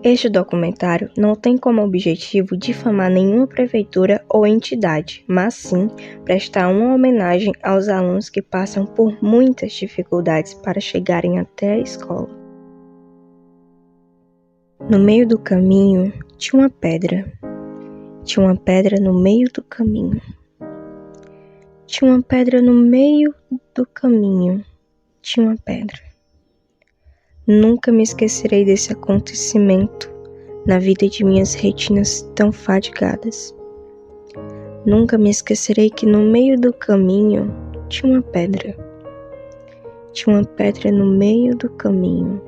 Este documentário não tem como objetivo difamar nenhuma prefeitura ou entidade, mas sim prestar uma homenagem aos alunos que passam por muitas dificuldades para chegarem até a escola. No meio do caminho tinha uma pedra. Tinha uma pedra no meio do caminho. Tinha uma pedra no meio do caminho. Tinha uma pedra. Nunca me esquecerei desse acontecimento na vida de minhas retinas tão fadigadas. Nunca me esquecerei que no meio do caminho tinha uma pedra. Tinha uma pedra no meio do caminho.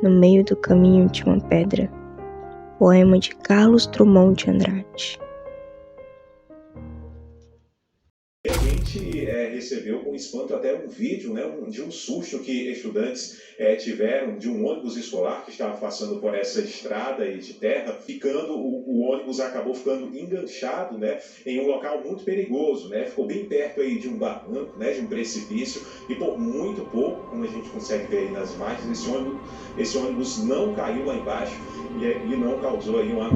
No meio do caminho tinha uma pedra. Poema de Carlos Drummond de Andrade. A gente recebeu com espanto até um vídeo, de um susto que estudantes tiveram de um ônibus escolar que estava passando por essa estrada de terra, o ônibus acabou ficando enganchado, em um local muito perigoso, ficou bem perto aí de um barranco, de um precipício, e por muito pouco, como a gente consegue ver aí nas imagens, esse ônibus não caiu lá embaixo e não causou aí uma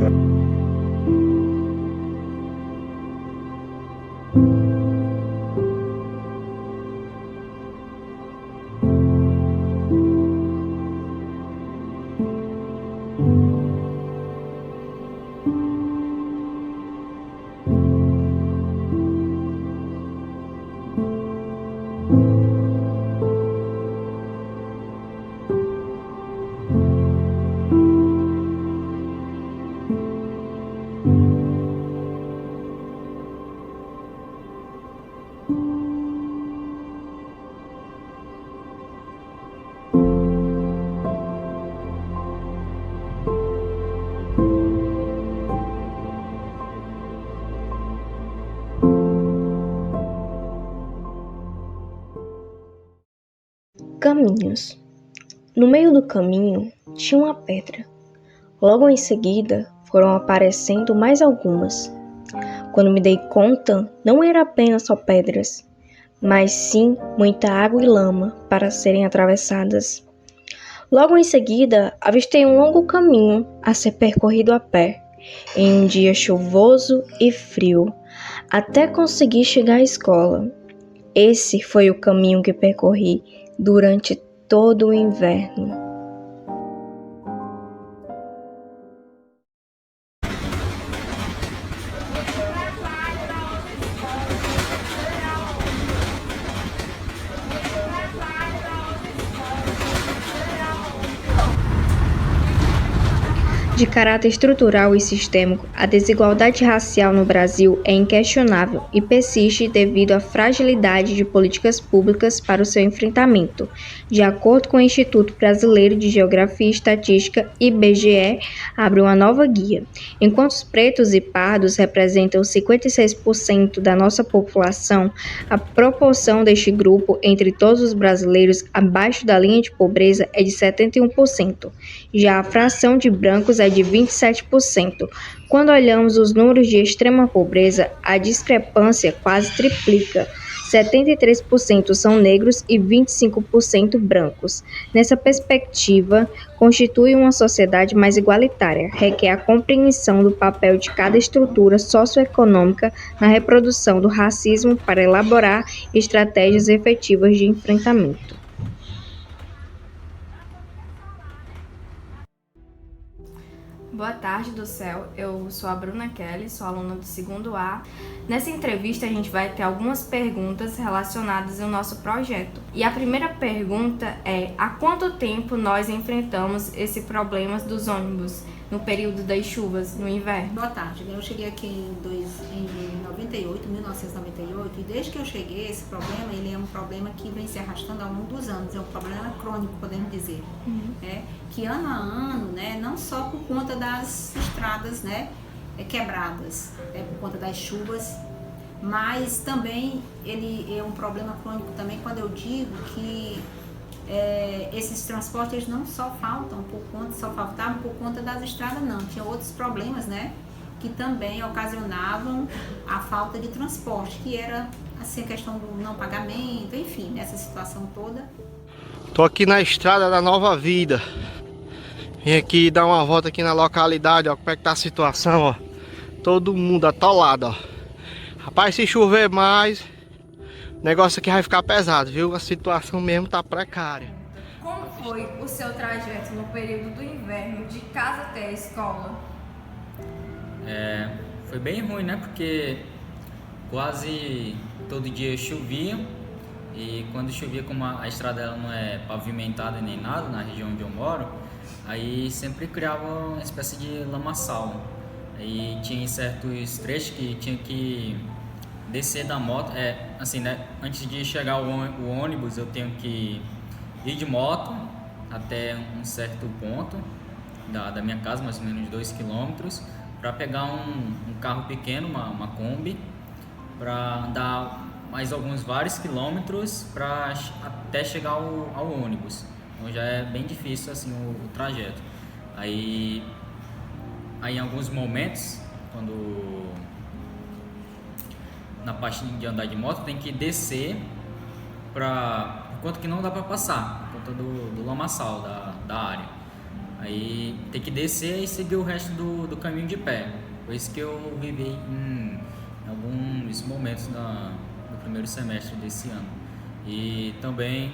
Caminhos. No meio do caminho tinha uma pedra. Logo em seguida foram aparecendo mais algumas. Quando me dei conta, não era apenas só pedras, mas sim muita água e lama para serem atravessadas. Logo em seguida, avistei um longo caminho a ser percorrido a pé, em um dia chuvoso e frio, até conseguir chegar à escola. Esse foi o caminho que percorri durante todo o inverno. De caráter estrutural e sistêmico, a desigualdade racial no Brasil é inquestionável e persiste devido à fragilidade de políticas públicas para o seu enfrentamento. De acordo com o Instituto Brasileiro de Geografia e Estatística, IBGE, abre uma nova guia. Enquanto os pretos e pardos representam 56% da nossa população, a proporção deste grupo entre todos os brasileiros abaixo da linha de pobreza é de 71%. Já a fração de brancos é de 27%. Quando olhamos os números de extrema pobreza, a discrepância quase triplica. 73% são negros e 25% brancos. Nessa perspectiva, constitui uma sociedade mais igualitária, requer a compreensão do papel de cada estrutura socioeconômica na reprodução do racismo para elaborar estratégias efetivas de enfrentamento. Boa tarde, do céu. Eu sou a Bruna Kelly, sou aluna do 2º A. Nessa entrevista a gente vai ter algumas perguntas relacionadas ao nosso projeto. E a primeira pergunta é: há quanto tempo nós enfrentamos esse problema dos ônibus no período das chuvas, no inverno? Boa tarde, eu cheguei aqui em 1998, e desde que eu cheguei, esse problema ele é um problema que vem se arrastando ao longo dos anos, é um problema crônico, podemos dizer, que ano a ano, não só por conta das estradas quebradas, por conta das chuvas, mas também ele é um problema crônico também quando eu digo que esses transportes eles não só faltavam por conta das estradas, não, tinha outros problemas, que também ocasionavam a falta de transporte, que era assim, a questão do não pagamento, enfim, nessa situação toda. Tô aqui na estrada da Nova Vida. Vim aqui dar uma volta aqui na localidade, ó, como é que tá a situação, ó. Todo mundo atolado, ó. Rapaz, se chover mais, o negócio aqui vai ficar pesado, viu? A situação mesmo tá precária. Como foi o seu trajeto no período do inverno, de casa até a escola? Foi bem ruim, né? Porque quase todo dia chovia. E quando chovia, como a estrada ela não é pavimentada nem nada na região onde eu moro, aí sempre criava uma espécie de lamaçal. Aí tinha certos trechos que tinha que descer da moto, assim, né? Antes de chegar o ônibus, eu tenho que ir de moto até um certo ponto da minha casa, mais ou menos 2 quilômetros, para pegar um carro pequeno, uma Kombi, para andar mais vários quilômetros para até chegar ao ônibus. Então já é bem difícil assim o trajeto. Aí em alguns momentos, quando na parte de andar de moto, tem que descer enquanto que não dá para passar, por conta do lamaçal da área. Aí tem que descer e seguir o resto do caminho de pé. Foi isso que eu vivi em alguns momentos no primeiro semestre desse ano. E também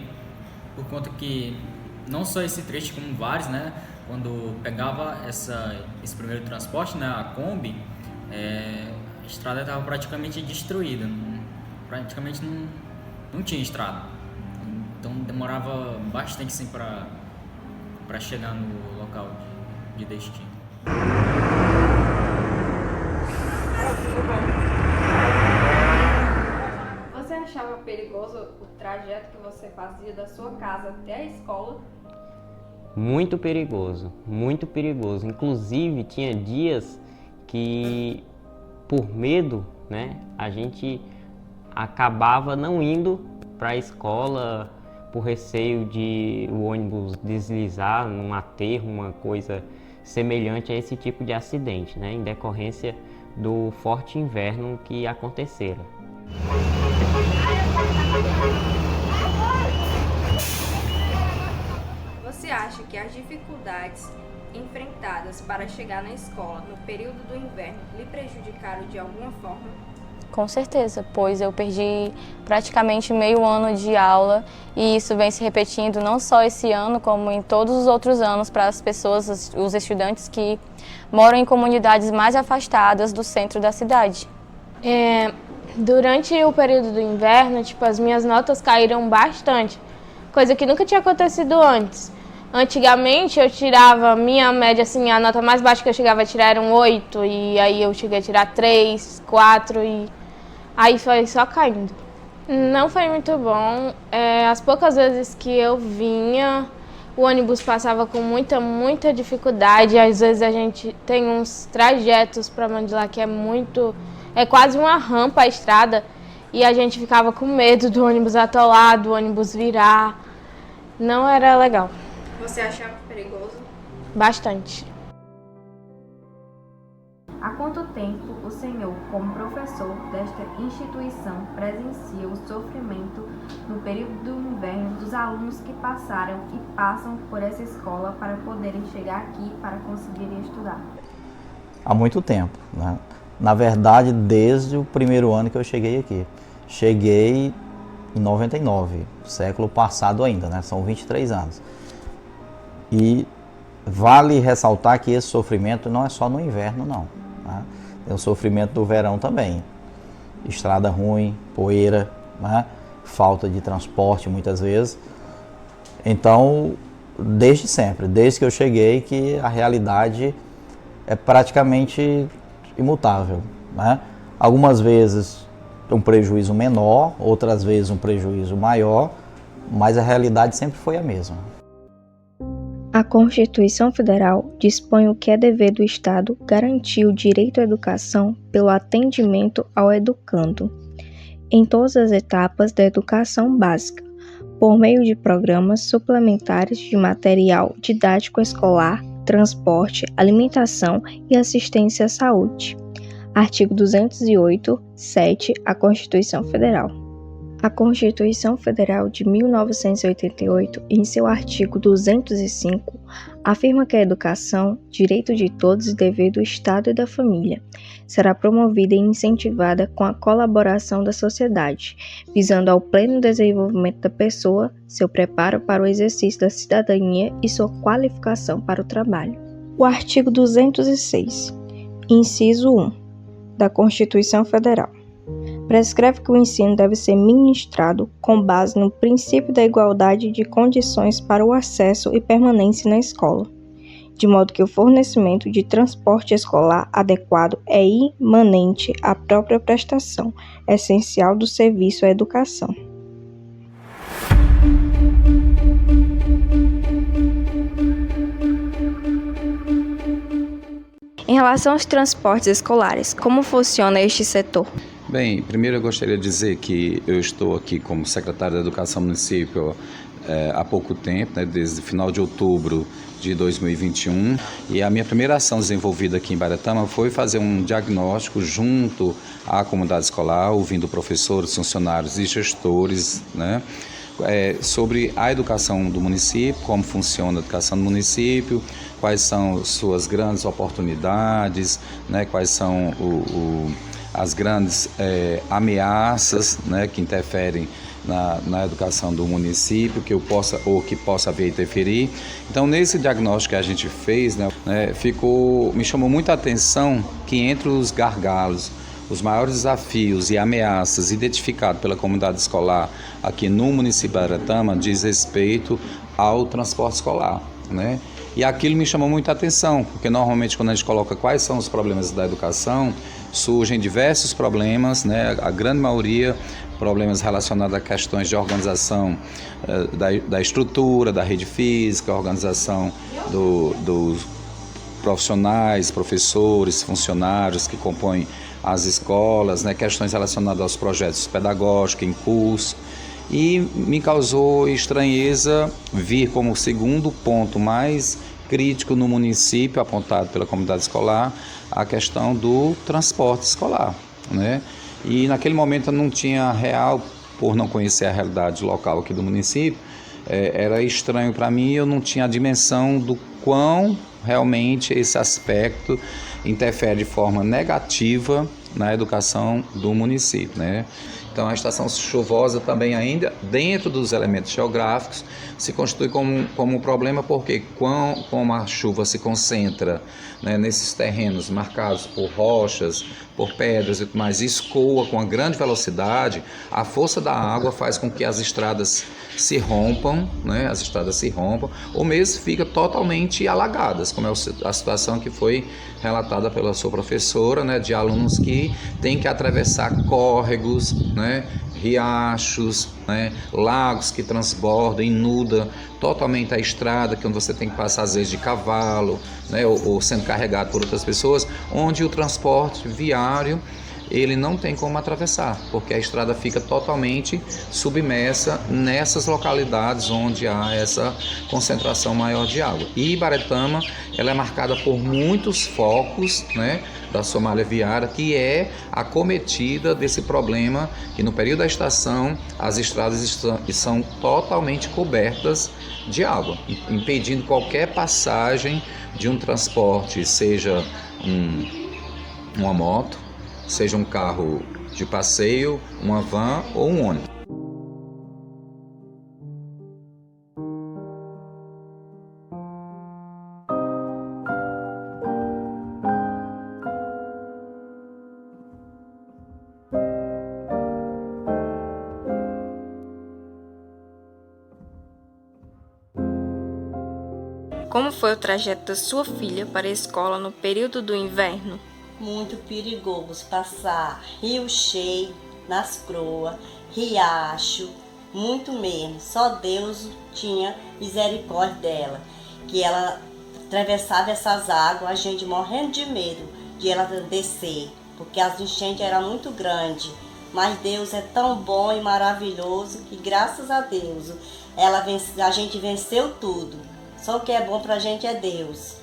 por conta que não só esse trecho, como vários, né? Quando pegava esse primeiro transporte, né, a Kombi, a estrada estava praticamente destruída, praticamente não tinha estrada. Então demorava bastante assim, para chegar no local de destino. Você achava perigoso o trajeto que você fazia da sua casa até a escola? Muito perigoso, muito perigoso. Inclusive, tinha dias que, por medo, né, a gente acabava não indo para a escola por receio de o ônibus deslizar num aterro, uma coisa semelhante a esse tipo de acidente, né, em decorrência do forte inverno que acontecera. Você acha que as dificuldades enfrentadas para chegar na escola no período do inverno lhe prejudicaram de alguma forma? Com certeza, pois eu perdi praticamente meio ano de aula e isso vem se repetindo não só esse ano, como em todos os outros anos para as pessoas, os estudantes que moram em comunidades mais afastadas do centro da cidade. Durante o período do inverno, as minhas notas caíram bastante, coisa que nunca tinha acontecido antes. Antigamente eu tirava minha média, assim, a nota mais baixa que eu chegava a tirar era um 8, e aí eu cheguei a tirar 3, 4 e aí foi só caindo. Não foi muito bom. As poucas vezes que eu vinha, o ônibus passava com muita dificuldade. Às vezes a gente tem uns trajetos para Mandilá que é quase uma rampa a estrada, e a gente ficava com medo do ônibus atolar, do ônibus virar. Não era legal. Você achava perigoso? Bastante. Há quanto tempo o senhor, como professor desta instituição, presencia o sofrimento no período do inverno dos alunos que passaram e passam por essa escola para poderem chegar aqui para conseguirem estudar? Há muito tempo, né? Na verdade, desde o primeiro ano que eu cheguei aqui. Cheguei em 99, século passado ainda, né? São 23 anos. E vale ressaltar que esse sofrimento não é só no inverno, não. Né? Tem o sofrimento do verão também. Estrada ruim, poeira, né? Falta de transporte muitas vezes. Então, desde sempre, desde que eu cheguei, que a realidade é praticamente imutável. Né? Algumas vezes um prejuízo menor, outras vezes um prejuízo maior, mas a realidade sempre foi a mesma. A Constituição Federal dispõe o que é dever do Estado garantir o direito à educação pelo atendimento ao educando, em todas as etapas da educação básica, por meio de programas suplementares de material didático escolar, transporte, alimentação e assistência à saúde. Artigo 208, 7, a Constituição Federal. A Constituição Federal de 1988, em seu artigo 205, afirma que a educação, direito de todos e dever do Estado e da família, será promovida e incentivada com a colaboração da sociedade, visando ao pleno desenvolvimento da pessoa, seu preparo para o exercício da cidadania e sua qualificação para o trabalho. O artigo 206, inciso 1, da Constituição Federal, prescreve que o ensino deve ser ministrado com base no princípio da igualdade de condições para o acesso e permanência na escola, de modo que o fornecimento de transporte escolar adequado é imanente à própria prestação essencial do serviço à educação. Em relação aos transportes escolares, como funciona este setor? Bem, primeiro eu gostaria de dizer que eu estou aqui como secretário da Educação Municipal há pouco tempo, né, desde o final de outubro de 2021, e a minha primeira ação desenvolvida aqui em Ibaretama foi fazer um diagnóstico junto à comunidade escolar, ouvindo professores, funcionários e gestores, né, sobre a educação do município, como funciona a educação do município, quais são suas grandes oportunidades, né, quais são as grandes ameaças, né, que interferem na educação do município, que possa vir a interferir. Então, nesse diagnóstico que a gente fez, né, me chamou muita atenção que entre os gargalos, os maiores desafios e ameaças identificados pela comunidade escolar aqui no município de Ibaretama diz respeito ao transporte escolar, né? E aquilo me chamou muita atenção, porque normalmente quando a gente coloca quais são os problemas da educação, surgem diversos problemas, né? A grande maioria problemas relacionados a questões de organização da estrutura, da rede física, organização dos profissionais, professores, funcionários que compõem as escolas, né? Questões relacionadas aos projetos pedagógicos em curso. E me causou estranheza vir como segundo ponto mais crítico no município, apontado pela comunidade escolar, a questão do transporte escolar, né? E naquele momento eu não tinha real, por não conhecer a realidade local aqui do município, era estranho para mim, eu não tinha a dimensão do quão realmente esse aspecto interfere de forma negativa na educação do município, né? Então, a estação chuvosa também ainda, dentro dos elementos geográficos, se constitui como um problema porque como a chuva se concentra, né, nesses terrenos marcados por rochas, por pedras e tudo mais, e escoa com uma grande velocidade, a força da água faz com que as estradas se rompam, né, ou mesmo fica totalmente alagadas, como é a situação que foi relatada pela sua professora, né, de alunos que têm que atravessar córregos, né, riachos, né, lagos que transbordam, inunda totalmente a estrada, que onde você tem que passar às vezes de cavalo, né, ou sendo carregado por outras pessoas, onde o transporte viário ele não tem como atravessar, porque a estrada fica totalmente submersa nessas localidades onde há essa concentração maior de água. E Ibaretama, ela é marcada por muitos focos, né, da sua malha viária, que é acometida desse problema, que no período da estação as estradas são totalmente cobertas de água, impedindo qualquer passagem de um transporte, seja uma moto, seja um carro de passeio, uma van ou um ônibus. Como foi o trajeto da sua filha para a escola no período do inverno? Muito perigoso, passar rio cheio nas croas, riacho, muito mesmo. Só Deus tinha misericórdia dela, que ela atravessava essas águas, a gente morrendo de medo de ela descer, porque as enchentes eram muito grandes. Mas Deus é tão bom e maravilhoso que, graças a Deus, a gente venceu tudo. Só o que é bom pra gente é Deus.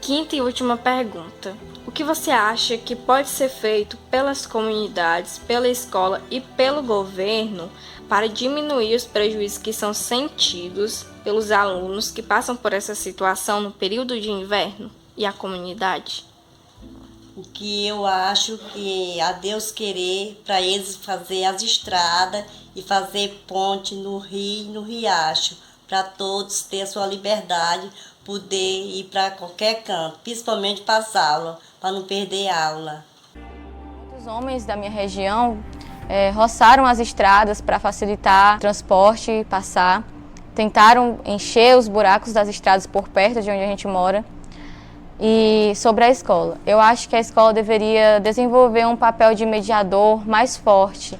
Quinta e última pergunta. O que você acha que pode ser feito pelas comunidades, pela escola e pelo governo para diminuir os prejuízos que são sentidos pelos alunos que passam por essa situação no período de inverno e a comunidade? O que eu acho que a Deus querer para eles fazer as estradas e fazer ponte no rio e no riacho, para todos ter a sua liberdade, poder ir para qualquer canto, principalmente para as aulas, para não perder aula. Os homens da minha região roçaram as estradas para facilitar o transporte e passar. Tentaram encher os buracos das estradas por perto de onde a gente mora. E sobre a escola, eu acho que a escola deveria desenvolver um papel de mediador mais forte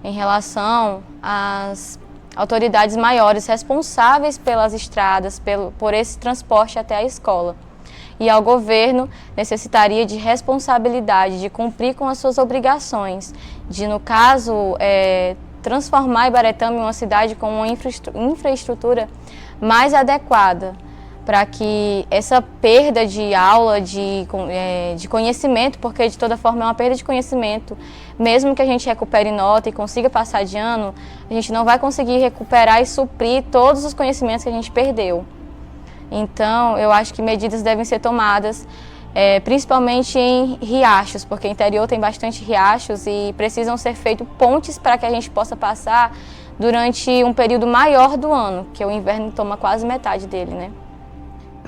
em relação às autoridades maiores responsáveis pelas estradas, por esse transporte até a escola. E ao governo necessitaria de responsabilidade, de cumprir com as suas obrigações, de, no caso, transformar Ibaretama em uma cidade com uma infraestrutura mais adequada, para que essa perda de aula, de conhecimento, porque de toda forma é uma perda de conhecimento, mesmo que a gente recupere nota e consiga passar de ano, a gente não vai conseguir recuperar e suprir todos os conhecimentos que a gente perdeu. Então, eu acho que medidas devem ser tomadas, principalmente em riachos, porque o interior tem bastante riachos e precisam ser feitos pontes para que a gente possa passar durante um período maior do ano, que o inverno toma quase metade dele, né?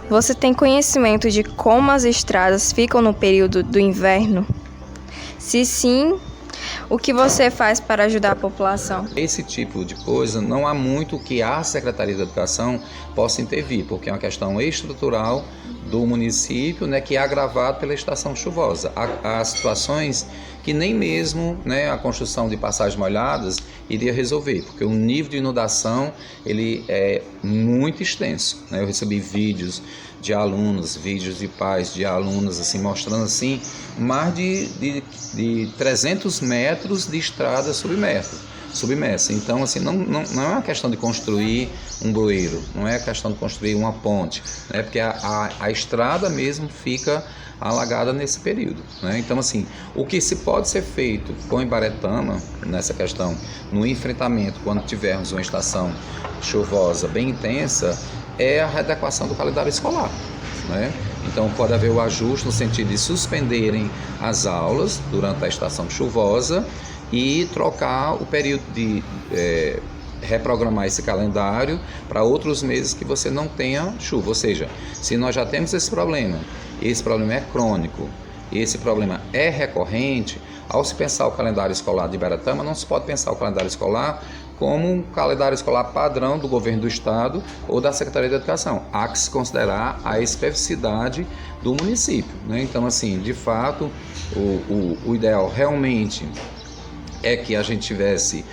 Você tem conhecimento de como as estradas ficam no período do inverno? Se sim, o que você faz para ajudar a população? Esse tipo de coisa não há muito que a Secretaria da Educação possa intervir, porque é uma questão estrutural do município, né, que é agravado pela estação chuvosa. Há situações que nem mesmo, né, a construção de passagens molhadas iria resolver, porque o nível de inundação ele é muito extenso, né? Eu recebi vídeos de alunos, vídeos de pais de alunos assim, mostrando assim, mais de 300 metros de estrada submersa. Então, assim, não é uma questão de construir um bueiro, não é questão de construir uma ponte, né? Porque a estrada mesmo fica alagada nesse período, né? Então, assim, o que se pode ser feito com Ibaretama nessa questão, no enfrentamento, quando tivermos uma estação chuvosa bem intensa, é a readequação do calendário escolar, né? Então, pode haver o ajuste no sentido de suspenderem as aulas durante a estação chuvosa e trocar o período de reprogramar esse calendário para outros meses que você não tenha chuva. Ou seja, se nós já temos esse problema é crônico, esse problema é recorrente, ao se pensar o calendário escolar de Ibaretama, não se pode pensar o calendário escolar como um calendário escolar padrão do governo do estado ou da Secretaria de Educação. Há que se considerar a especificidade do município, né? Então, assim, de fato, o ideal realmente é que a gente tivesse,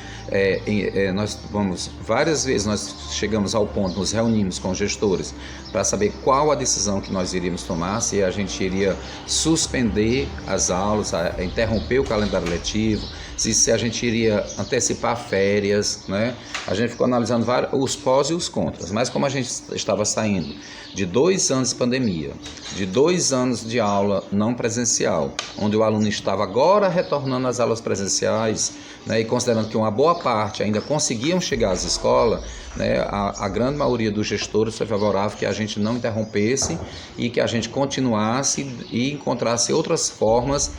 várias vezes nós chegamos ao ponto, nos reunimos com os gestores para saber qual a decisão que nós iríamos tomar, se a gente iria suspender as aulas, interromper o calendário letivo, se a gente iria antecipar férias, né? A gente ficou analisando os pós e os contras, mas como a gente estava saindo de 2 anos de pandemia, de 2 anos de aula não presencial, onde o aluno estava agora retornando às aulas presenciais, né, e considerando que uma boa parte ainda conseguiam chegar às escolas, né, a grande maioria dos gestores foi favorável que a gente não interrompesse e que a gente continuasse e encontrasse outras formas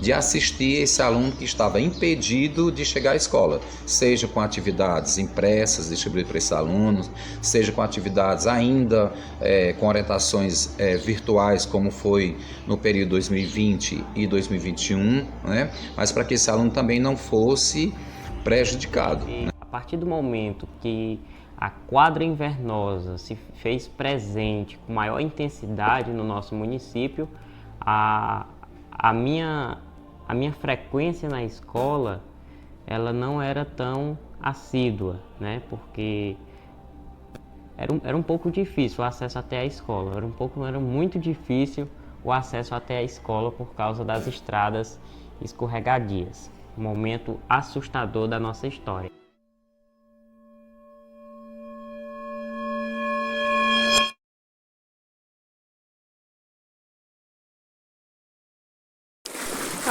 de assistir esse aluno que estava impedido de chegar à escola, seja com atividades impressas distribuídas para esses alunos, seja com atividades ainda com orientações virtuais, como foi no período 2020 e 2021, né? Mas para que esse aluno também não fosse prejudicado, né? A partir do momento que a quadra invernosa se fez presente com maior intensidade no nosso município, a minha frequência na escola, ela não era tão assídua, né? Porque era um pouco difícil o acesso até a escola, era muito difícil o acesso até a escola por causa das estradas escorregadias. Um momento assustador da nossa história.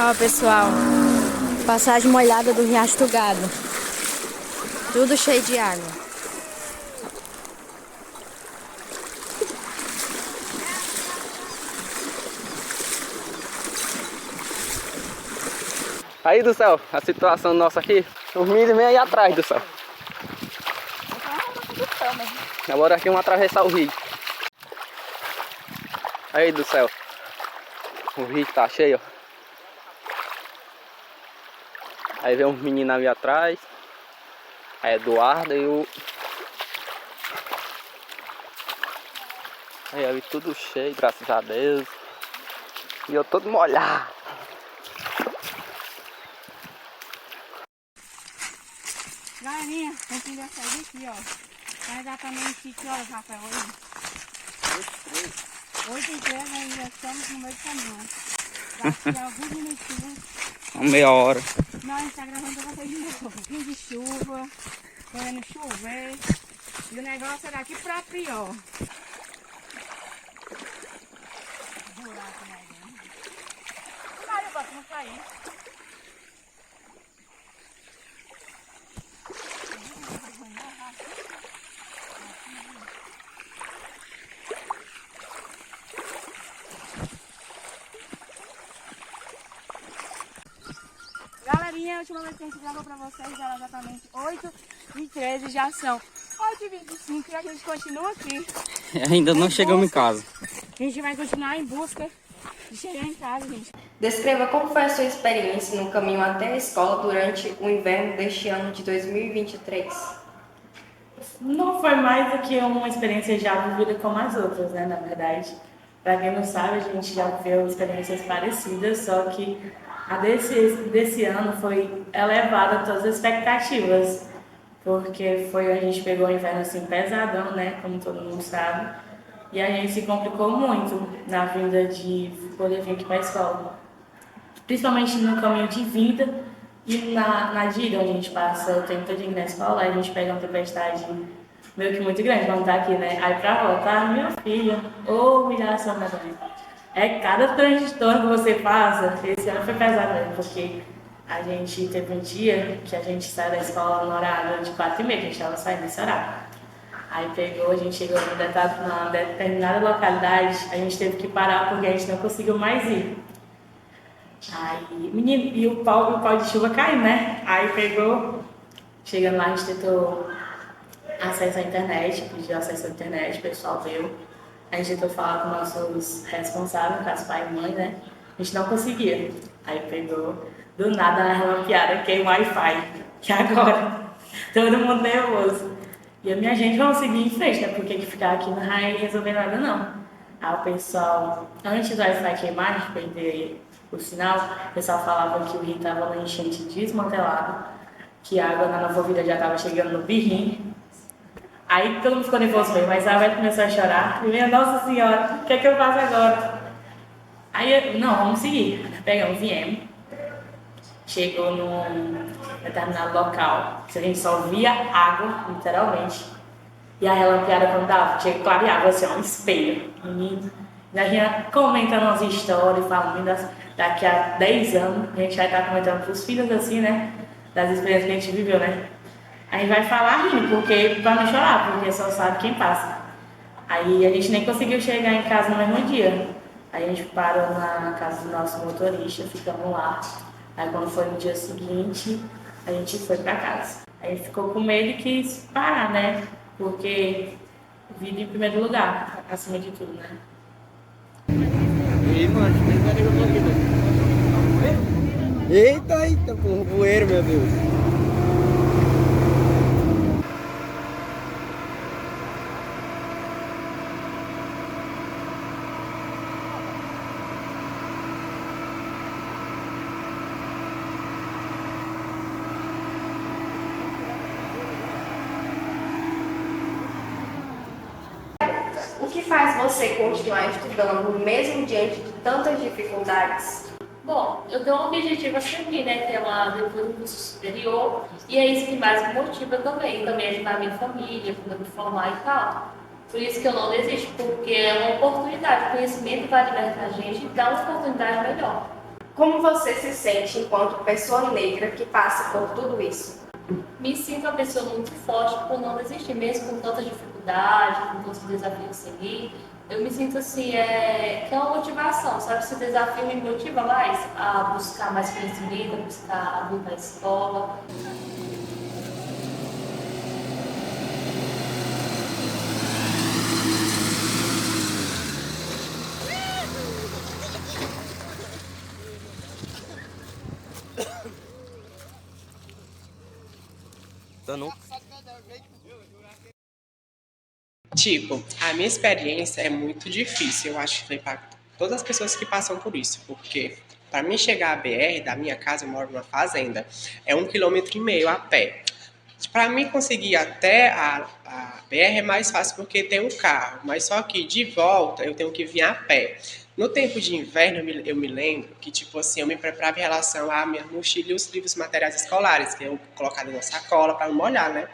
Ó, pessoal, passagem molhada do Riacho do Gado. Tudo cheio de água. Aí do céu, a situação nossa aqui, os meninos vêm aí atrás do céu. Agora aqui vamos atravessar o rio. Aí do céu, o rio tá cheio, ó. Aí vem uns meninos ali atrás. Aí Eduardo e o... Aí ali tudo cheio, graças a Deus. E eu todo molhado. Galerinha, tem que ir sair daqui, ó. Tá exatamente que horas, Rafael, hoje? 8h13, ainda estamos no meio do caminho. Daqui a alguns minutinhos. Uma meia hora. Nós está gravando pra vocês de novo. Fim de chuva, querendo chover. E o negócio é daqui pra pior. Buraco, né? Caiu, pra não cair. Galerinha, a última vez que a gente gravou pra vocês era exatamente 8h13, já são 8h25 e a gente continua aqui. Ainda não chegamos em casa. A gente vai continuar em busca de chegar em casa, gente. Descreva como foi a sua experiência no caminho até a escola durante o inverno deste ano de 2023. Não foi mais do que uma experiência já vivida como as outras, né, na verdade. Para quem não sabe, a gente já viveu experiências parecidas, só que a desse ano foi elevada a todas as expectativas, porque a gente pegou um inverno assim pesadão, né, como todo mundo sabe, e a gente se complicou muito na vinda de poder vir aqui para a escola, principalmente no caminho de vinda e na de ida, onde a gente passa o tempo todo na escola, a gente pega uma tempestade meio que muito grande, vamos estar aqui, né, aí para voltar, minha filha, humilhação medonha. É cada transtorno que você passa, esse ano foi pesado mesmo, porque a gente teve um dia que a gente saiu da escola no horário de 4h30, a gente estava saindo nesse horário. Aí a gente chegou numa determinada localidade, a gente teve que parar porque a gente não conseguiu mais ir. Aí, menino, e o pau de chuva caiu, né? Aí chegando lá a gente tentou acesso à internet, pediu acesso à internet, o pessoal deu. A gente tentou falar com nossos responsáveis, no caso pai e mãe, né? A gente não conseguia. Aí do nada na relampeada, que é o Wi-Fi. Que agora, todo mundo nervoso. E a minha gente vamos seguir em frente, né? Porque que ficar aqui não vai resolver nada, não. Aí o pessoal, antes do Wi-Fi queimar, de perder o sinal, o pessoal falava que o rio estava na enchente desmantelado, que a água na Nova Vida já estava chegando no birrim. Aí todo mundo ficou nervoso mesmo, mas a Beth começou a chorar. E minha Nossa Senhora, o que é que eu faço agora? Aí não, vamos seguir. Viemos. Chegou num determinado local, que a gente só via água, literalmente. E a relampeada quando dava, clareava assim, um espelho. Menino. E a gente comentando umas histórias, falando daqui a 10 anos, a gente vai estar comentando pros filhos assim, né? Das experiências que a gente viveu, né? A gente vai falar rindo, porque pra não chorar, porque só sabe quem passa. Aí a gente nem conseguiu chegar em casa no mesmo dia. Aí a gente parou na casa do nosso motorista, ficamos lá. Aí quando foi no dia seguinte, a gente foi pra casa. Aí a gente ficou com medo e quis parar, né? Porque vida em primeiro lugar, acima de tudo, né? Eita, bueiro, meu Deus. O que faz você continuar estudando mesmo diante de tantas dificuldades? Bom, eu tenho um objetivo a seguir, né? Que é depois do curso superior. E é isso que mais me motiva também ajudar a minha família, quando eu me formar e tal. Por isso que eu não desisto, porque é uma oportunidade. O conhecimento vai libertar a gente e dá uma oportunidade melhor. Como você se sente enquanto pessoa negra que passa por tudo isso? Me sinto uma pessoa muito forte por não desistir, mesmo com tanta dificuldade, com tantos desafios a seguir. Eu me sinto assim, que é uma motivação, sabe? Esse desafio me motiva mais a buscar mais conhecimento, a buscar vir para a escola. Tipo, a minha experiência é muito difícil, eu acho que foi para todas as pessoas que passam por isso, porque para mim chegar à BR, da minha casa, eu moro numa fazenda, é 1,5 km a pé. Para mim conseguir ir até a BR é mais fácil porque tem um carro, mas só que de volta eu tenho que vir a pé. No tempo de inverno, eu me lembro que, tipo assim, eu me preparava em relação à minha mochila e os livros materiais escolares, que eu colocava na sacola para não molhar, né?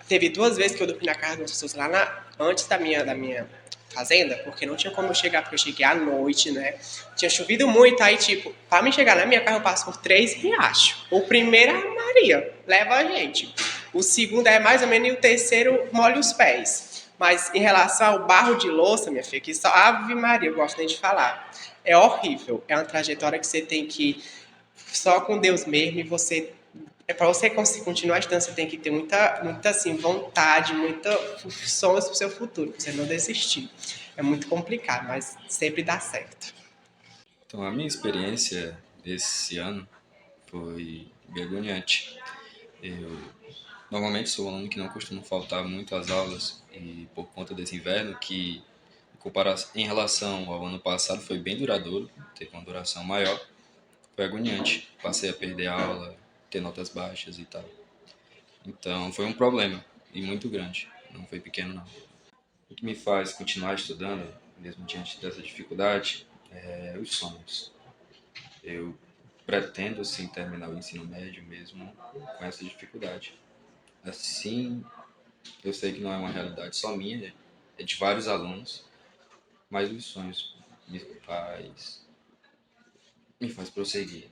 Teve 2 vezes que eu dormi na casa das pessoas lá antes da minha fazenda, porque não tinha como eu chegar, porque eu cheguei à noite, né? Tinha chovido muito, aí, tipo, para me chegar na minha casa, eu passo por 3 riachos. O primeiro é a Maria, leva a gente. O segundo é mais ou menos, e o terceiro molha os pés. Mas em relação ao barro de louça, minha filha, que só Ave Maria, eu gosto nem de falar. É horrível. É uma trajetória que você tem que ir só com Deus mesmo, e você... para você conseguir continuar estudando, você tem que ter muita assim, vontade, muita sonhos para o seu futuro, para você não desistir. É muito complicado, mas sempre dá certo. Então, a minha experiência esse ano foi vergonhante. Eu normalmente sou um aluno que não costuma faltar muito às aulas, e por conta desse inverno, que em relação ao ano passado foi bem duradouro, teve uma duração maior, foi agoniante. Passei a perder aula, ter notas baixas e tal. Então foi um problema, e muito grande, não foi pequeno não. O que me faz continuar estudando, mesmo diante dessa dificuldade, é os sonhos. Eu pretendo sim terminar o ensino médio mesmo com essa dificuldade. Assim, eu sei que não é uma realidade só minha, é de vários alunos, mas os sonhos me faz prosseguir.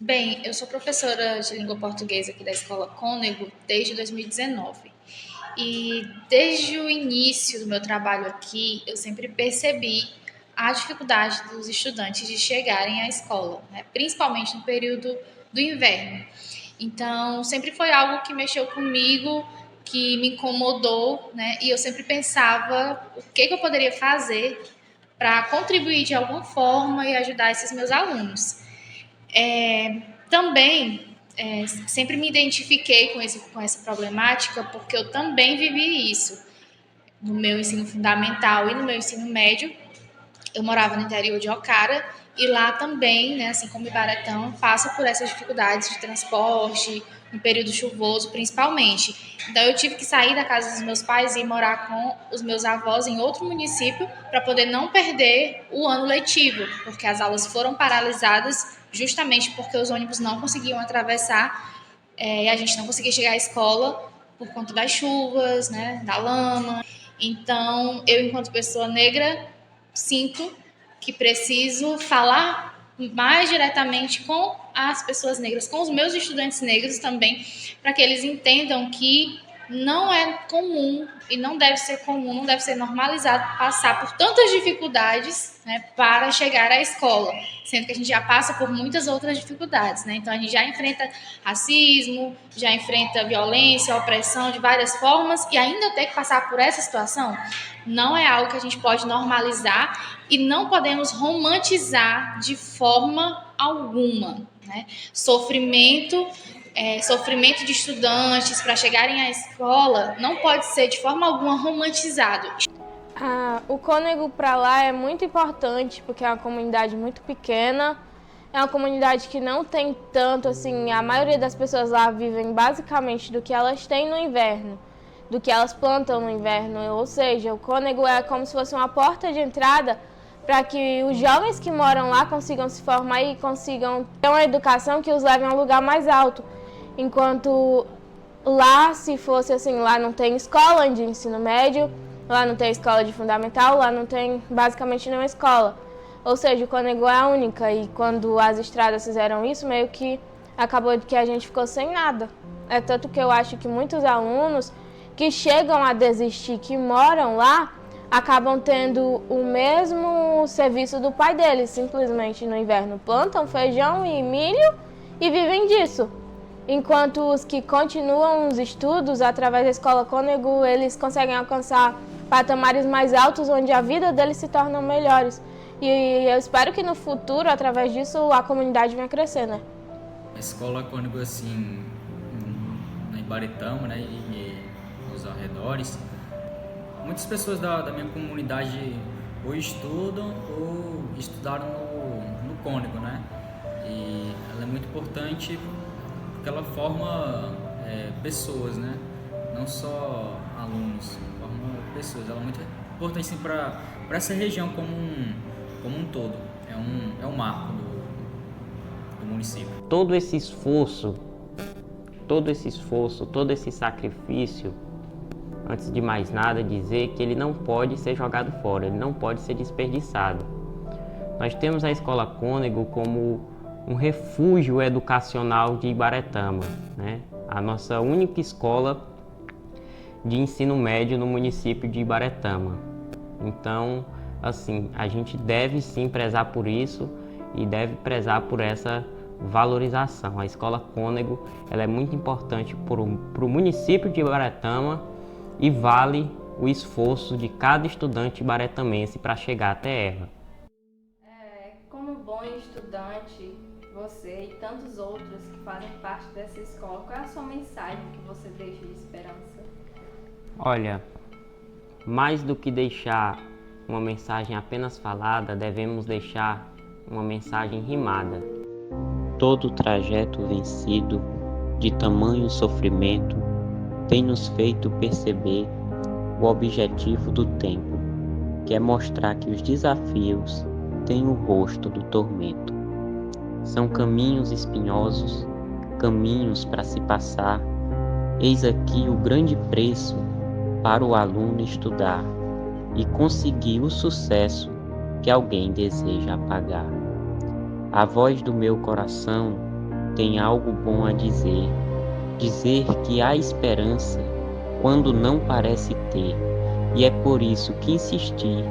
Bem, eu sou professora de língua portuguesa aqui da Escola Cônego desde 2019. E desde o início do meu trabalho aqui, eu sempre percebi a dificuldade dos estudantes de chegarem à escola, né? Principalmente no período do inverno. Então, sempre foi algo que mexeu comigo, que me incomodou, né? E eu sempre pensava o que eu poderia fazer para contribuir de alguma forma e ajudar esses meus alunos. Também sempre me identifiquei com essa problemática, porque eu também vivi isso no meu ensino fundamental e no meu ensino médio. Eu morava no interior de Ocara, e lá também, né, assim como Ibaretão, passa por essas dificuldades de transporte, no período chuvoso principalmente. Então eu tive que sair da casa dos meus pais e ir morar com os meus avós em outro município para poder não perder o ano letivo, porque as aulas foram paralisadas justamente porque os ônibus não conseguiam atravessar e a gente não conseguia chegar à escola por conta das chuvas, né, da lama. Então eu, enquanto pessoa negra, sinto que preciso falar mais diretamente com as pessoas negras, com os meus estudantes negros também, para que eles entendam que não é comum e não deve ser comum, não deve ser normalizado passar por tantas dificuldades, né, para chegar à escola, sendo que a gente já passa por muitas outras dificuldades, né? Então a gente já enfrenta racismo, já enfrenta violência, opressão de várias formas, e ainda ter que passar por essa situação não é algo que a gente pode normalizar e não podemos romantizar de forma alguma, né? Sofrimento de estudantes para chegarem à escola não pode ser de forma alguma romantizado. O Cônego para lá é muito importante porque é uma comunidade muito pequena, é uma comunidade que não tem tanto, assim, a maioria das pessoas lá vivem basicamente do que elas têm no inverno, do que elas plantam no inverno, ou seja, o Cônego é como se fosse uma porta de entrada para que os jovens que moram lá consigam se formar e consigam ter uma educação que os leve a um lugar mais alto. Enquanto lá, se fosse assim, lá não tem escola de ensino médio, Lá não tem escola de fundamental, lá não tem basicamente nenhuma escola. Ou seja, o Cônego é a única, e quando as estradas fizeram isso, meio que acabou que a gente ficou sem nada. É tanto que eu acho que muitos alunos que chegam a desistir, que moram lá, acabam tendo o mesmo serviço do pai deles, simplesmente no inverno plantam feijão e milho e vivem disso. Enquanto os que continuam os estudos através da escola Cônego, eles conseguem alcançar patamares mais altos, onde a vida deles se torna melhores. E eu espero que no futuro, através disso, a comunidade venha crescer, né? A escola Cônego, assim, em Ibaretama, né, e nos arredores, muitas pessoas da minha comunidade ou estudam ou estudaram no Cônego, né? E ela é muito importante porque ela forma pessoas, né? Não só alunos, forma pessoas. Ela é muito importante assim, para essa região como um todo. É um marco do município. Todo esse esforço, todo esse sacrifício, antes de mais nada, dizer que ele não pode ser jogado fora, ele não pode ser desperdiçado. Nós temos a Escola Cônego como um refúgio educacional de Ibaretama, né? A nossa única escola de ensino médio no município de Ibaretama. Então, assim, a gente deve sim prezar por isso e deve prezar por essa valorização. A Escola Cônego, ela é muito importante para o município de Ibaretama e vale o esforço de cada estudante ibaretamense para chegar até ela. Como bom estudante, você e tantos outros que fazem parte dessa escola, qual é a sua mensagem que você deixa de esperança? Olha, mais do que deixar uma mensagem apenas falada, devemos deixar uma mensagem rimada. Todo trajeto vencido de tamanho sofrimento tem nos feito perceber o objetivo do tempo, que é mostrar que os desafios têm o rosto do tormento. São caminhos espinhosos, caminhos para se passar. Eis aqui o grande preço para o aluno estudar e conseguir o sucesso que alguém deseja pagar. A voz do meu coração tem algo bom a dizer, dizer que há esperança quando não parece ter, e é por isso que insistir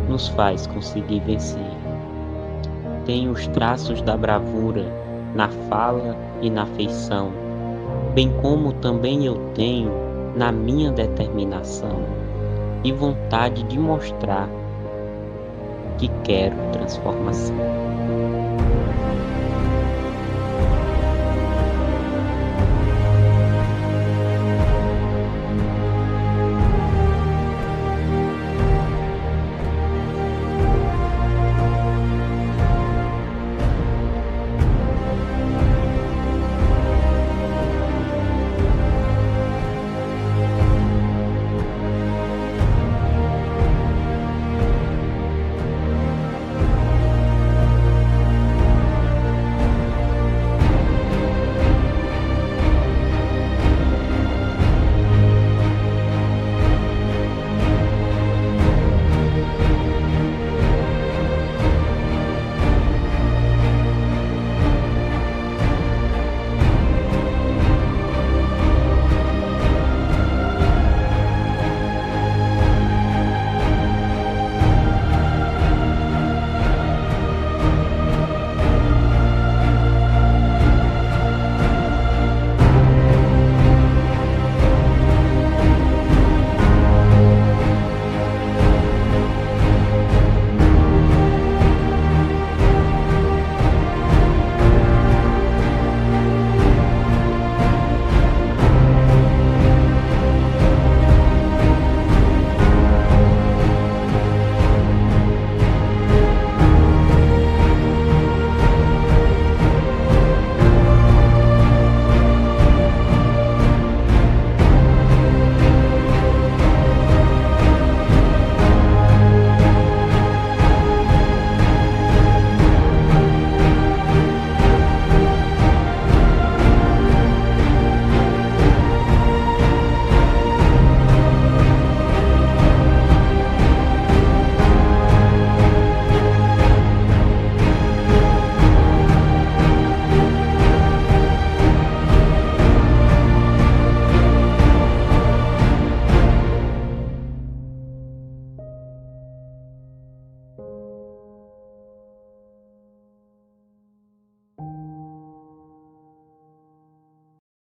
nos faz conseguir vencer. Tenho os traços da bravura na fala e na feição, bem como também eu tenho na minha determinação e vontade de mostrar que quero transformação.